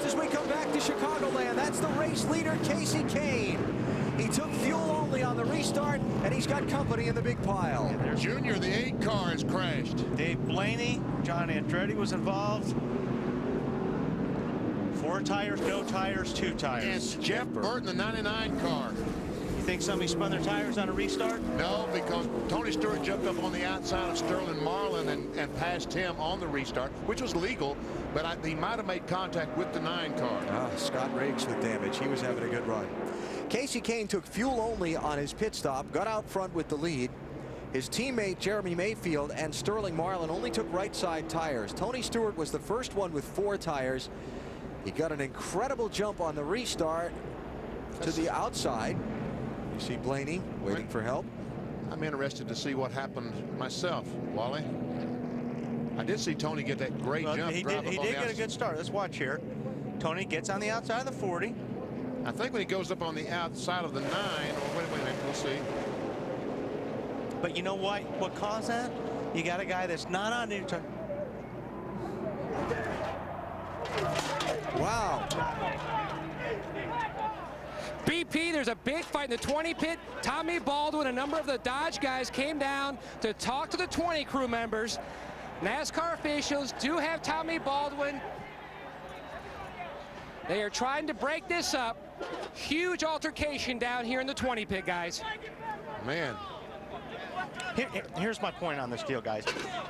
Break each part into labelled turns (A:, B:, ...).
A: as we come back to Chicagoland. That's the race leader, Kasey Kahne. He took fuel only on the restart, and he's got company in the big pile.
B: Junior, the 8 car has crashed.
C: Dave Blaney, John Andretti was involved. 4 tires, no tires, 2 tires.
B: And Jeff Burton, the 99 car.
C: You think somebody spun their tires on a restart?
B: No, because Tony Stewart jumped up on the outside of Sterling Marlin and passed him on the restart, which was legal, but he might have made contact with the 9 car.
A: Scott Riggs with damage. He was having a good run. Kasey Kahne took fuel only on his pit stop, got out front with the lead. His teammate Jeremy Mayfield and Sterling Marlin only took right side tires. Tony Stewart was the first one with 4 tires. He got an incredible jump on the restart to the outside. You see Blaney waiting for help.
B: I'm interested to see what happened myself, Wally. I did see Tony get that great jump.
C: He did get a good start. Let's watch here. Tony gets on the outside of the 40.
B: I think when he goes up on the outside of the 9, or wait a minute, we'll see.
C: But you know what? What caused that? You got a guy that's not on new tire.
A: Wow.
D: BP, there's a big fight in the 20 pit. Tommy Baldwin, a number of the Dodge guys came down to talk to the 20 crew members. NASCAR officials do have Tommy Baldwin. They are trying to break this up. Huge altercation down here in the 20 pit, guys.
B: Man.
C: Here's my point on this deal, guys.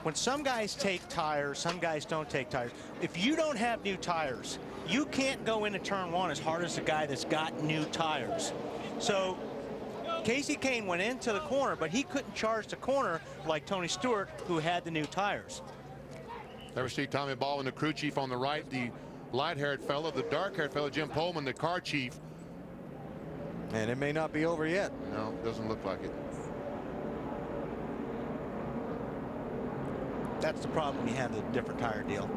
C: When some guys take tires, some guys don't take tires. If you don't have new tires, you can't go into turn 1 as hard as the guy that's got new tires. So Kasey Kahne went into the corner, but he couldn't charge the corner like Tony Stewart, who had the new tires.
B: There we see Tommy Baldwin, the crew chief on the right, the light-haired fellow, the dark-haired fellow, Jim Pullman, the car chief.
A: And it may not be over yet.
B: No, it doesn't look like it.
C: That's the problem when you have the different tire deal.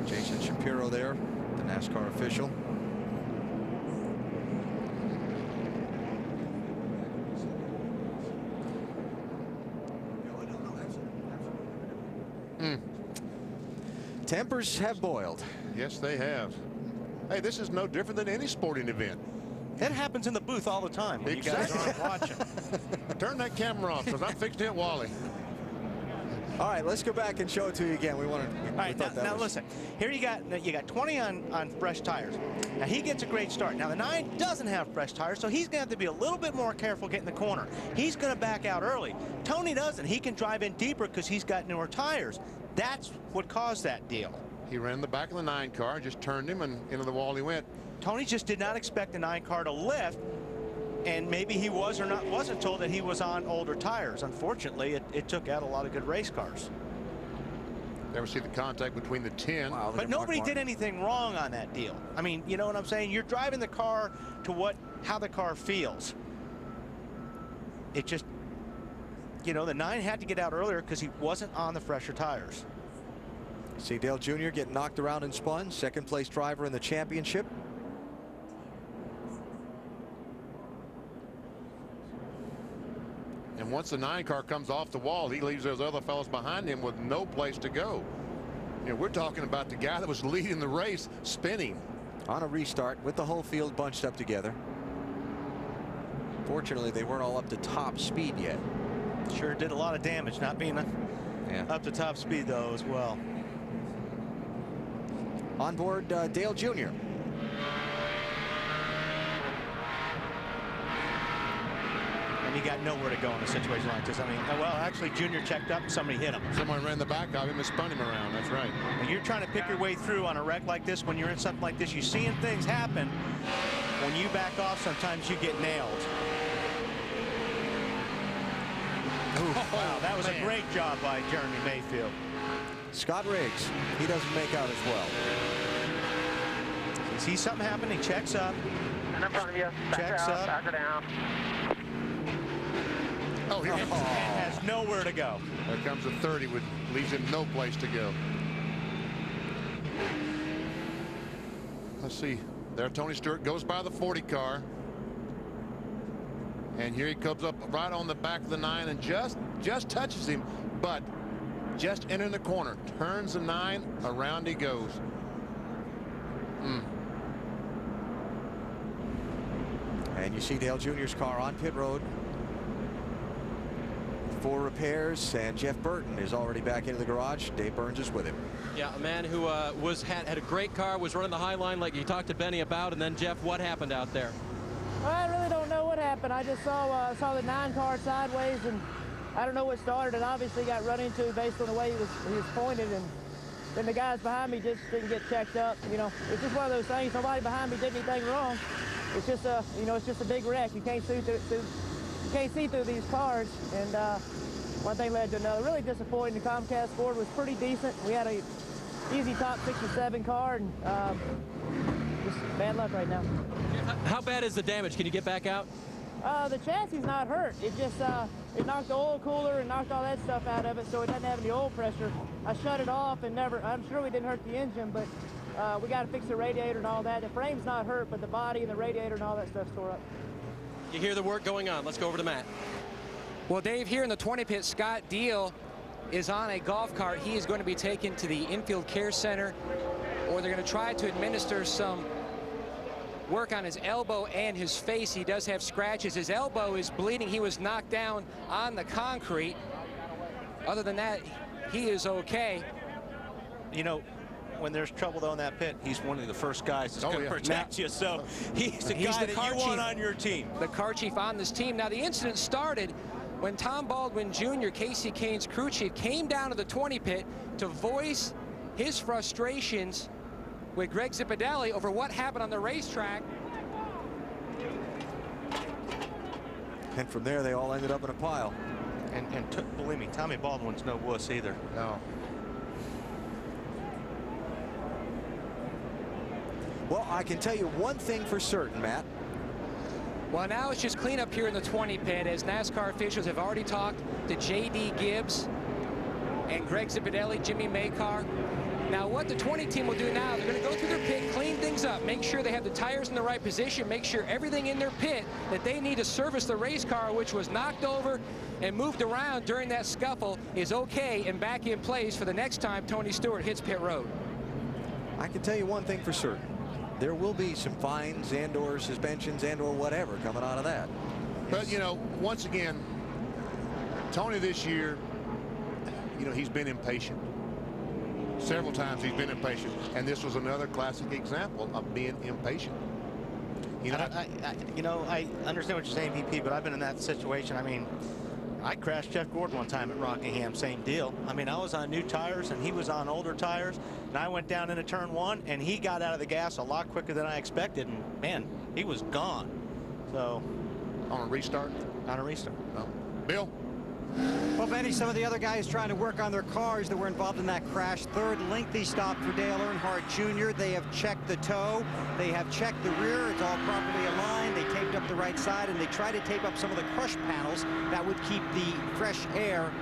A: Jason Shapiro there, the NASCAR official. Tempers have boiled.
B: Yes, they have. Hey, this is no different than any sporting event.
C: That happens in the booth all the time when
B: Exactly.
C: you guys aren't watching.
B: Turn that camera off, because I'm fixing to hit Wally.
A: All right, let's go back and show it to you again. We wanted.
C: All right, now listen. Here you got 20 on fresh tires. Now he gets a great start. Now the 9 doesn't have fresh tires, so he's going to have to be a little bit more careful getting the corner. He's going to back out early. Tony doesn't. He can drive in deeper because he's got newer tires. That's what caused that deal.
B: He ran the back of the 9 car, just turned him, and into the wall he went.
C: Tony just did not expect the 9 car to lift, and maybe he wasn't told that he was on older tires. Unfortunately, it took out a lot of good race cars.
B: There we see the contact between the 10.
A: Wow,
C: But nobody did anything wrong on that deal. I mean, you know what I'm saying? You're driving the car to how the car feels. It just, you know, the 9 had to get out earlier because he wasn't on the fresher tires.
A: See Dale Jr. get knocked around and spun. Second place driver in the championship.
B: And once the 9 car comes off the wall, he leaves those other fellows behind him with no place to go. You know, we're talking about the guy that was leading the race spinning.
A: On a restart with the whole field bunched up together. Fortunately, they weren't all up to top speed yet.
C: Sure did a lot of damage not being up to top speed, though, as well.
A: On board Dale Jr.
C: And he got nowhere to go in a situation like this. I mean, well, actually, Junior checked up and somebody hit him.
B: Someone ran the back of him and spun him around. That's right.
C: And you're trying to pick your way through on a wreck like this. When you're in something like this, you're seeing things happen. When you back off, sometimes you get nailed. Wow, that was a great job by Jeremy Mayfield.
A: Scott Riggs, he doesn't make out as well.
C: He sees something happening, checks up.
E: In front of you.
C: Checks up.
E: Back her down.
B: Oh, here
C: And has nowhere to go.
B: There comes a 30, which leaves him no place to go. Let's see. There, Tony Stewart goes by the 40 car. And here he comes up right on the back of the 9 and just touches him, but just entering the corner, turns the 9, around he goes.
A: And you see Dale Jr.'s car on pit road for repairs, and Jeff Burton is already back into the garage. Dave Burns is with him.
E: Yeah, a man who had a great car, was running the high line like you talked to Benny about. And then, Jeff, what happened out there?
F: Well, I really don't know what happened. I just saw the 9 car sideways, and I don't know what started. It obviously got run into based on the way he was pointed, and then the guys behind me just didn't get checked up. You know, it's just one of those things. Nobody behind me did anything wrong. It's just a, you know, it's just a big wreck. You can't see through these cars, and one thing led to another. Really disappointing. The Comcast board was pretty decent. We had a easy top 67 car, and just bad luck right now.
E: How bad is the damage? Can you get back out?
F: The chassis is not hurt. It just it knocked the oil cooler and knocked all that stuff out of it, so it doesn't have any oil pressure. I shut it off and I'm sure we didn't hurt the engine, but we got to fix the radiator and all that. The frame's not hurt, but the body and the radiator and all that stuff's tore up.
E: You hear the work going on. Let's go over to Matt.
D: Well, Dave, here in the 20 pit, Scott Deal is on a golf cart. He is going to be taken to the infield care center, or they're going to try to administer some work on his elbow and his face. He does have scratches. His elbow is bleeding. He was knocked down on the concrete. Other than that, he is okay.
C: You know, when there's trouble though in that pit, he's one of the first guys that's going to protect you. So he's the guy that you want on your team.
D: The car chief on this team. Now, the incident started when Tom Baldwin Jr., Kasey Kahne's crew chief, came down to the 20 pit to voice his frustrations with Greg Zipadelli over what happened on the racetrack.
A: And from there, they all ended up in a pile.
C: And believe me, Tommy Baldwin's no wuss either.
B: No.
A: Well, I can tell you one thing for certain, Matt.
D: Well, now it's just cleanup here in the 20 pit, as NASCAR officials have already talked to J.D. Gibbs and Greg Zipadelli, Jimmy Maycar. Now, what the 20 team will do now, they're going to go through their pit, clean things up, make sure they have the tires in the right position, make sure everything in their pit that they need to service the race car, which was knocked over and moved around during that scuffle, is okay and back in place for the next time Tony Stewart hits pit road.
A: I can tell you one thing for certain. There will be some fines and or suspensions and or whatever coming out of that.
B: But, you know, once again, Tony this year, you know, he's been impatient. Several times he's been impatient, and this was another classic example of being impatient. You know,
C: I understand what you're saying, VP, but I've been in that situation. I mean, I crashed Jeff Gordon one time at Rockingham, same deal. I mean, I was on new tires and he was on older tires, and I went down into turn 1 and he got out of the gas a lot quicker than I expected, and man, he was gone. So
B: on a restart?
C: On a restart.
B: No. Bill?
G: Well, Benny, some of the other guys trying to work on their cars that were involved in that crash. Third lengthy stop for Dale Earnhardt Jr. They have checked the toe. They have checked the rear. It's all properly aligned. They taped up the right side, and they tried to tape up some of the crush panels that would keep the fresh air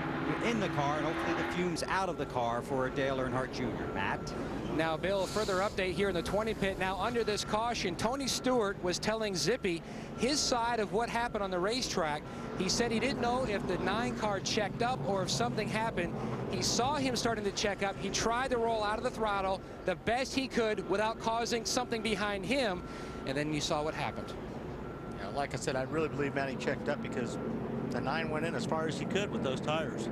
G: in the car and hopefully the fumes out of the car for Dale Earnhardt Jr. Matt?
D: Now, Bill, further update here in the 20 pit. Now, under this caution, Tony Stewart was telling Zippy his side of what happened on the racetrack. He said he didn't know if the 9 car checked up or if something happened. He saw him starting to check up. He tried to roll out of the throttle the best he could without causing something behind him, and then you saw what happened.
C: Yeah, like I said, I really believe Matty checked up because the 9 went in as far as he could with those tires.